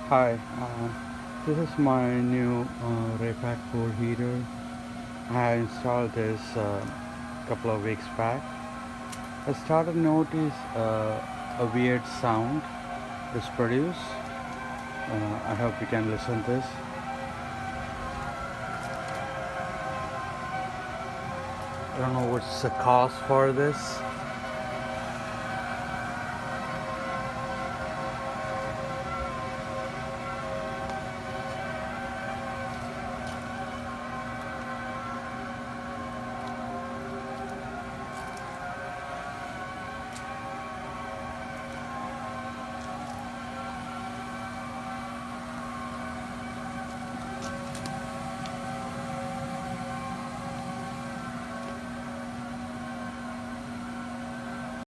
Hi, this is my new Raypack pool heater. I installed this a couple of weeks back. I started to notice a weird sound it's produced. I hope you can listen to this. I don't know what's the cause for this.